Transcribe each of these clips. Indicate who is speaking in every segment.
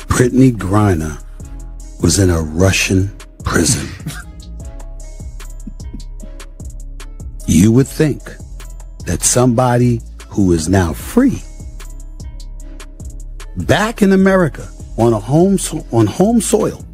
Speaker 1: Brittney Griner was in a Russian prison. You would think that somebody who is now free, back in America on home soil,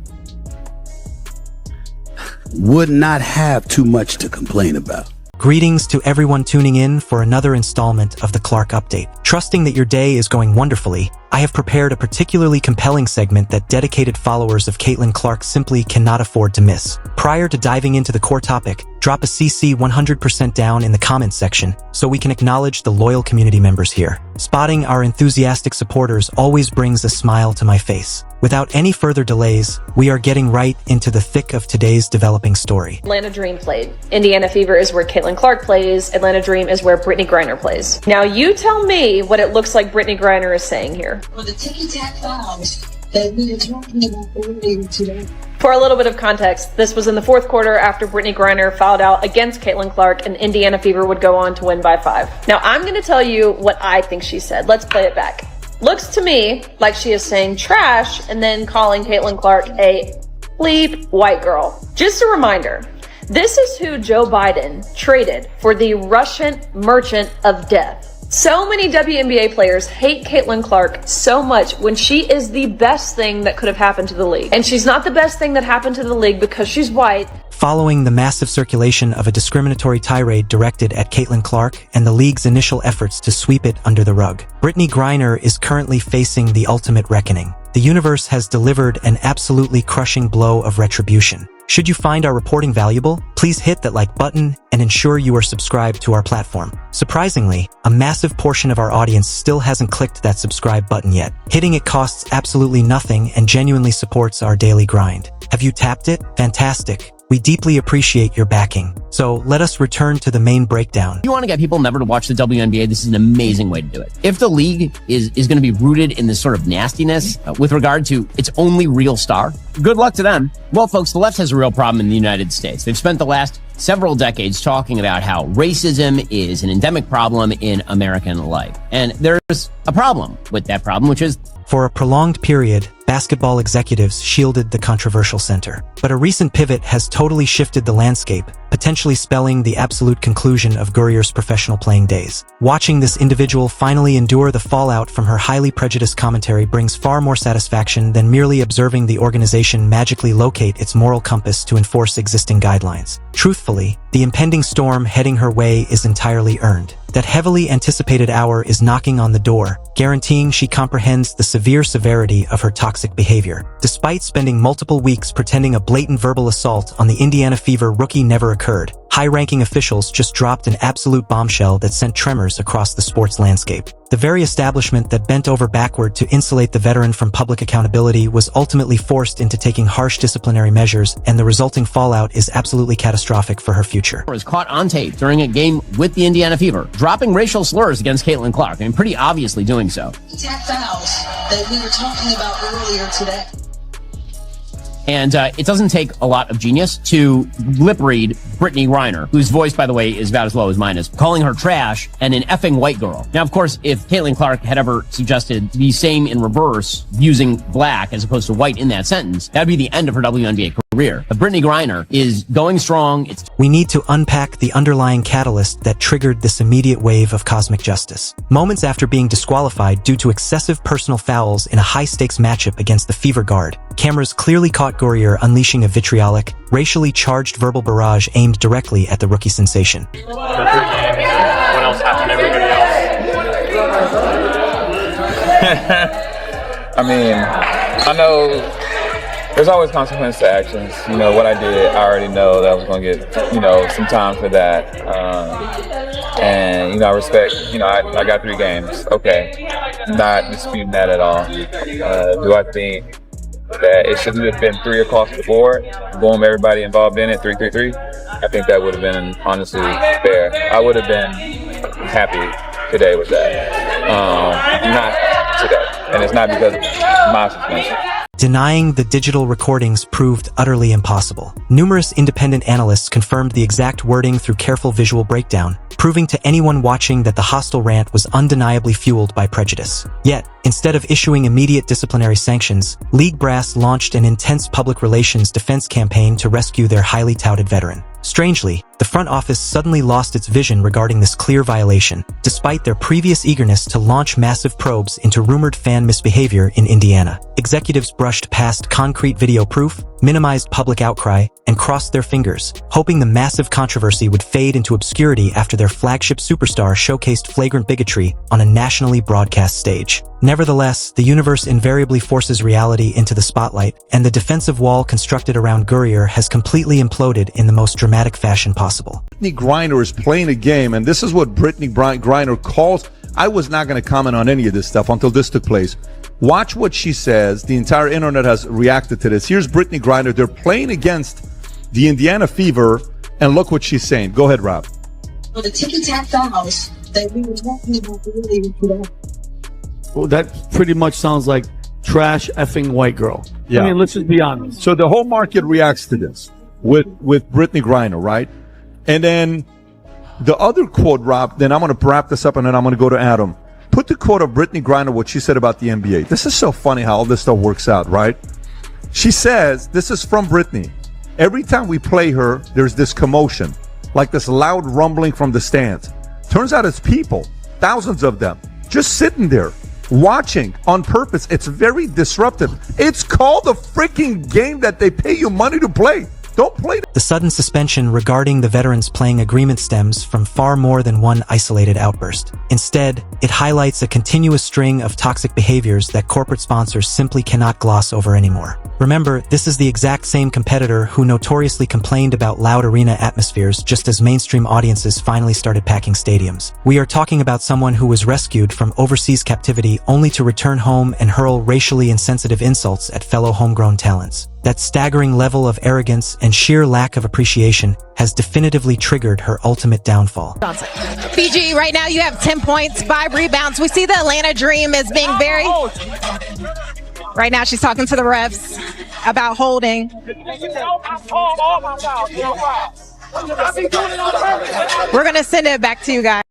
Speaker 1: would not have too much to complain about.
Speaker 2: Greetings to everyone tuning in for another installment of the Clark Update. Trusting that your day is going wonderfully, I have prepared a particularly compelling segment that dedicated followers of Caitlin Clark simply cannot afford to miss. Prior to diving into the core topic, drop a CC 100% down in the comments section so we can acknowledge the loyal community members here. Spotting our enthusiastic supporters always brings a smile to my face. Without any further delays, we are getting right into the thick of today's developing story.
Speaker 3: Atlanta Dream played. Indiana Fever is where Caitlin Clark plays. Atlanta Dream is where Brittney Griner plays. Now you tell me what it looks like Brittney Griner is saying here.
Speaker 4: For the ticky-tack fouls that we were talking about earlier today.
Speaker 3: For a little bit of context, this was in the fourth quarter after Brittney Griner fouled out against Caitlin Clark and Indiana Fever would go on to win by 5. Now I'm going to tell you what I think she said. Let's play it back. Looks to me like she is saying trash and then calling Caitlin Clark a bleep white girl. Just a reminder, this is who Joe Biden traded for the Russian merchant of death. So many WNBA players hate Caitlin Clark so much when she is the best thing that could have happened to the league. And she's not the best thing that happened to the league because she's white.
Speaker 2: Following the massive circulation of a discriminatory tirade directed at Caitlin Clark and the league's initial efforts to sweep it under the rug, Brittney Griner is currently facing the ultimate reckoning. The universe has delivered an absolutely crushing blow of retribution. Should you find our reporting valuable, please hit that like button and ensure you are subscribed to our platform. Surprisingly, a massive portion of our audience still hasn't clicked that subscribe button yet. Hitting it costs absolutely nothing and genuinely supports our daily grind. Have you tapped it? Fantastic. We deeply appreciate your backing. So let us return to the main breakdown.
Speaker 5: If you want to get people never to watch the WNBA, this is an amazing way to do it. If the league is going to be rooted in this sort of nastiness with regard to its only real star, good luck to them. Well, folks, the left has a real problem in the United States. They've spent the last several decades talking about how racism is an endemic problem in American life. And there's a problem with that problem, which is
Speaker 2: for a prolonged period, basketball executives shielded the controversial center. But a recent pivot has totally shifted the landscape, potentially spelling the absolute conclusion of Gurrier's professional playing days. Watching this individual finally endure the fallout from her highly prejudiced commentary brings far more satisfaction than merely observing the organization magically locate its moral compass to enforce existing guidelines. Truthfully, the impending storm heading her way is entirely earned. That heavily anticipated hour is knocking on the door, guaranteeing she comprehends the severe severity of her toxic behavior. Despite spending multiple weeks pretending a blatant verbal assault on the Indiana Fever rookie never occurred, high-ranking officials just dropped an absolute bombshell that sent tremors across the sports landscape. The very establishment that bent over backward to insulate the veteran from public accountability was ultimately forced into taking harsh disciplinary measures, and the resulting fallout is absolutely catastrophic for her future.
Speaker 5: Was caught on tape during a game with the Indiana Fever, dropping racial slurs against Caitlin Clark. I mean, pretty obviously doing so.
Speaker 4: Attack fouls that we were talking about earlier today.
Speaker 5: And it doesn't take a lot of genius to lip read Brittney Griner, whose voice, by the way, is about as low as mine is, calling her trash and an effing white girl. Now, of course, if Caitlin Clark had ever suggested the same in reverse, using black as opposed to white in that sentence, that'd be the end of her WNBA career. But Brittney Griner is going strong.
Speaker 2: We need to unpack the underlying catalyst that triggered this immediate wave of cosmic justice. Moments after being disqualified due to excessive personal fouls in a high-stakes matchup against the Fever guard, cameras clearly caught Gurrier unleashing a vitriolic, racially charged verbal barrage aimed directly at the rookie sensation.
Speaker 6: What else happened to everybody else?
Speaker 7: I mean, I know there's always consequence to actions. You know, what I did, I already know that I was going to get, some time for that. And, I respect, I got 3 games. Okay. Not disputing that at all. Do I think that it should have been 3 across the board? Boom, everybody involved in it, 3-3-3. I think that would have been, honestly, fair. I would have been happy today with that. Not today. And it's not because of my suspension.
Speaker 2: Denying the digital recordings proved utterly impossible. Numerous independent analysts confirmed the exact wording through careful visual breakdown, proving to anyone watching that the hostile rant was undeniably fueled by prejudice. Yet, instead of issuing immediate disciplinary sanctions, league brass launched an intense public relations defense campaign to rescue their highly touted veteran. Strangely, the front office suddenly lost its vision regarding this clear violation, despite their previous eagerness to launch massive probes into rumored fan misbehavior in Indiana. Executives brushed past concrete video proof, minimized public outcry, and crossed their fingers, hoping the massive controversy would fade into obscurity after their flagship superstar showcased flagrant bigotry on a nationally broadcast stage. Nevertheless, the universe invariably forces reality into the spotlight, and the defensive wall constructed around Griner has completely imploded in the most dramatic fashion possible.
Speaker 8: Brittney Griner is playing a game, and this is what Brittney Griner calls. I was not going to comment on any of this stuff until this took place. Watch what she says. The entire internet has reacted to this. Here's Brittney Griner. They're playing against the Indiana Fever, and look what she's saying. Go ahead, Rob.
Speaker 4: For the ticky-tack fouls that we were talking about earlier today.
Speaker 9: Well, that pretty much sounds like trash effing white girl.
Speaker 8: Yeah.
Speaker 9: I mean, let's just be honest.
Speaker 8: So the whole market reacts to this with Brittney Griner, right? And then the other quote, Rob, then I'm going to wrap this up and then I'm going to go to Adam. Put the quote of Brittney Griner, what she said about the NBA. This is so funny how all this stuff works out, right? She says, this is from Brittney. Every time we play her, there's this commotion, like this loud rumbling from the stands. Turns out it's people, thousands of them, just sitting there, watching on purpose. It's very disruptive. It's called a freaking game that they pay you money to play. Don't play.
Speaker 2: The sudden suspension regarding the veterans' playing agreement stems from far more than one isolated outburst. Instead, it highlights a continuous string of toxic behaviors that corporate sponsors simply cannot gloss over anymore. Remember, this is the exact same competitor who notoriously complained about loud arena atmospheres just as mainstream audiences finally started packing stadiums. We are talking about someone who was rescued from overseas captivity only to return home and hurl racially insensitive insults at fellow homegrown talents. That staggering level of arrogance and sheer lack of appreciation has definitively triggered her ultimate downfall.
Speaker 10: PG, right now you have 10 points, 5 rebounds. We see the Atlanta Dream as being very... Right now she's talking to the refs about holding. We're going to send it back to you guys.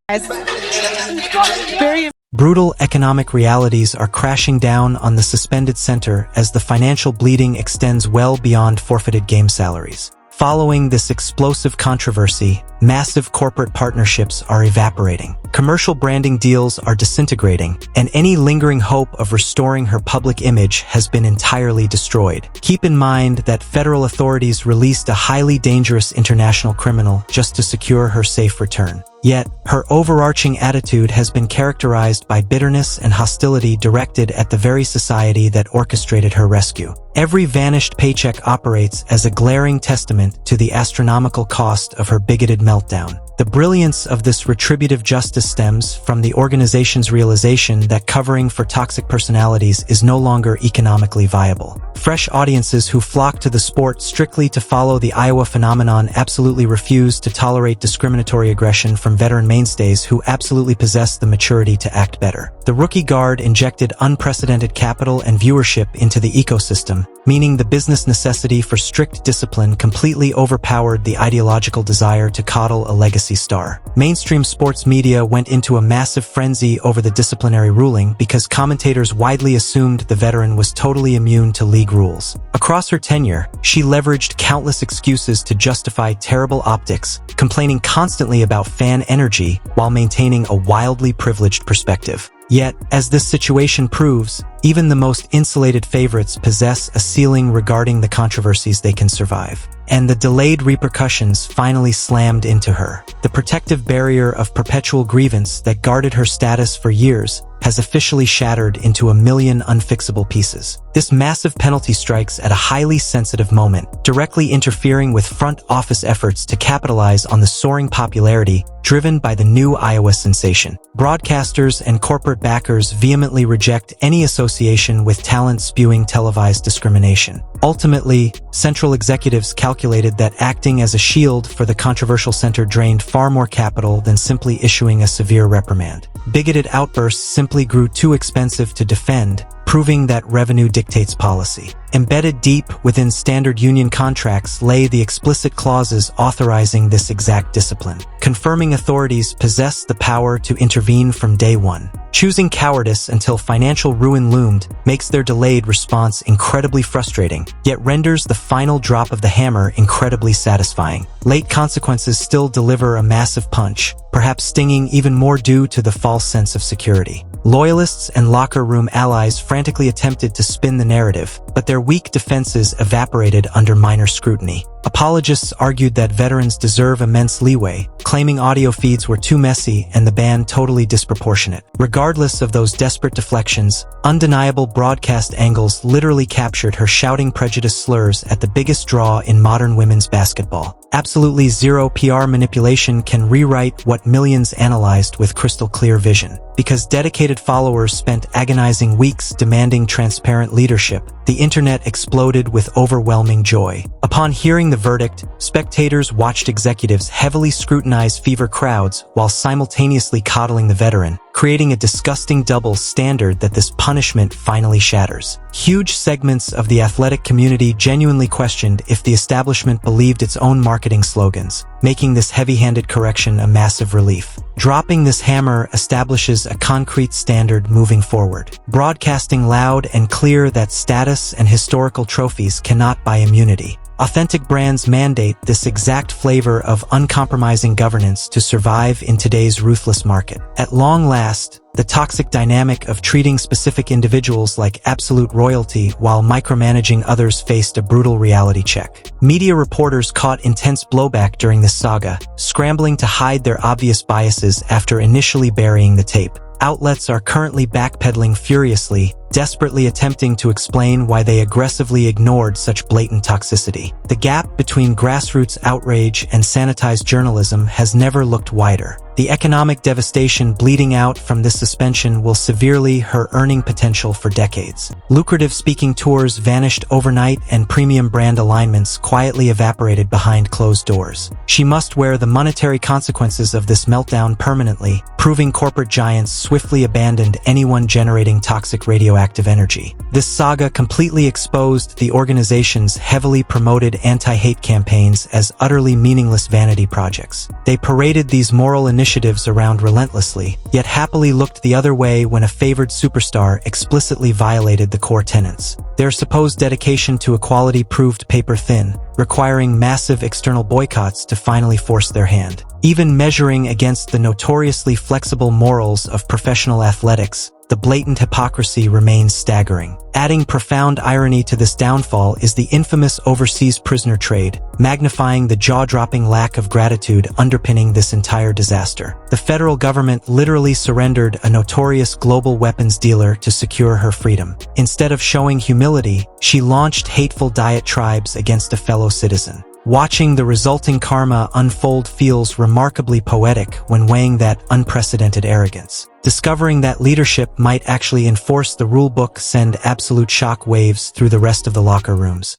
Speaker 2: Brutal economic realities are crashing down on the suspended center as the financial bleeding extends well beyond forfeited game salaries. Following this explosive controversy, massive corporate partnerships are evaporating. Commercial branding deals are disintegrating, and any lingering hope of restoring her public image has been entirely destroyed. Keep in mind that federal authorities released a highly dangerous international criminal just to secure her safe return. Yet, her overarching attitude has been characterized by bitterness and hostility directed at the very society that orchestrated her rescue. Every vanished paycheck operates as a glaring testament to the astronomical cost of her bigoted meltdown. The brilliance of this retributive justice stems from the organization's realization that covering for toxic personalities is no longer economically viable. Fresh audiences who flock to the sport strictly to follow the Iowa phenomenon absolutely refuse to tolerate discriminatory aggression from veteran mainstays who absolutely possess the maturity to act better. The rookie guard injected unprecedented capital and viewership into the ecosystem, meaning the business necessity for strict discipline completely overpowered the ideological desire to coddle a legacy star. Mainstream sports media went into a massive frenzy over the disciplinary ruling because commentators widely assumed the veteran was totally immune to league rules. Across her tenure, she leveraged countless excuses to justify terrible optics, complaining constantly about fan energy while maintaining a wildly privileged perspective. Yet, as this situation proves, even the most insulated favorites possess a ceiling regarding the controversies they can survive. And the delayed repercussions finally slammed into her. The protective barrier of perpetual grievance that guarded her status for years has officially shattered into a million unfixable pieces. This massive penalty strikes at a highly sensitive moment, directly interfering with front office efforts to capitalize on the soaring popularity driven by the new Iowa sensation. Broadcasters and corporate backers vehemently reject any association with talent-spewing televised discrimination. Ultimately, central executives calculated that acting as a shield for the controversial center drained far more capital than simply issuing a severe reprimand. Bigoted outbursts simply grew too expensive to defend, proving that revenue dictates policy. Embedded deep within standard union contracts lay the explicit clauses authorizing this exact discipline, confirming authorities possess the power to intervene from day one. Choosing cowardice until financial ruin loomed makes their delayed response incredibly frustrating, yet renders the final drop of the hammer incredibly satisfying. Late consequences still deliver a massive punch, perhaps stinging even more due to the false sense of security. Loyalists and locker room allies frantically attempted to spin the narrative, but their weak defenses evaporated under minor scrutiny. Apologists argued that veterans deserve immense leeway, claiming audio feeds were too messy and the ban totally disproportionate. Regardless of those desperate deflections, undeniable broadcast angles literally captured her shouting prejudice slurs at the biggest draw in modern women's basketball. Absolutely zero PR manipulation can rewrite what millions analyzed with crystal clear vision. Because dedicated followers spent agonizing weeks demanding transparent leadership, the internet exploded with overwhelming joy. Upon hearing the verdict, spectators watched executives heavily scrutinize fever crowds while simultaneously coddling the veteran, creating a disgusting double standard that this punishment finally shatters. Huge segments of the athletic community genuinely questioned if the establishment believed its own marketing slogans, making this heavy-handed correction a massive relief. Dropping this hammer establishes a concrete standard moving forward, broadcasting loud and clear that status and historical trophies cannot buy immunity. Authentic brands mandate this exact flavor of uncompromising governance to survive in today's ruthless market. At long last, the toxic dynamic of treating specific individuals like absolute royalty while micromanaging others faced a brutal reality check. Media reporters caught intense blowback during this saga, scrambling to hide their obvious biases after initially burying the tape. Outlets are currently backpedaling furiously, desperately attempting to explain why they aggressively ignored such blatant toxicity. The gap between grassroots outrage and sanitized journalism has never looked wider. The economic devastation bleeding out from this suspension will severely hurt earning potential for decades. Lucrative speaking tours vanished overnight and premium brand alignments quietly evaporated behind closed doors. She must wear the monetary consequences of this meltdown permanently, proving corporate giants swiftly abandoned anyone generating toxic radioactive energy. This saga completely exposed the organization's heavily promoted anti-hate campaigns as utterly meaningless vanity projects. They paraded these moral initiatives around relentlessly, yet happily looked the other way when a favored superstar explicitly violated the core tenets. Their supposed dedication to equality proved paper-thin, requiring massive external boycotts to finally force their hand. Even measuring against the notoriously flexible morals of professional athletics, the blatant hypocrisy remains staggering. Adding profound irony to this downfall is the infamous overseas prisoner trade, magnifying the jaw-dropping lack of gratitude underpinning this entire disaster. The federal government literally surrendered a notorious global weapons dealer to secure her freedom. Instead of showing humility, she launched hateful diatribes against a fellow citizen. Watching the resulting karma unfold feels remarkably poetic when weighing that unprecedented arrogance. Discovering that leadership might actually enforce the rulebook send absolute shock waves through the rest of the locker rooms.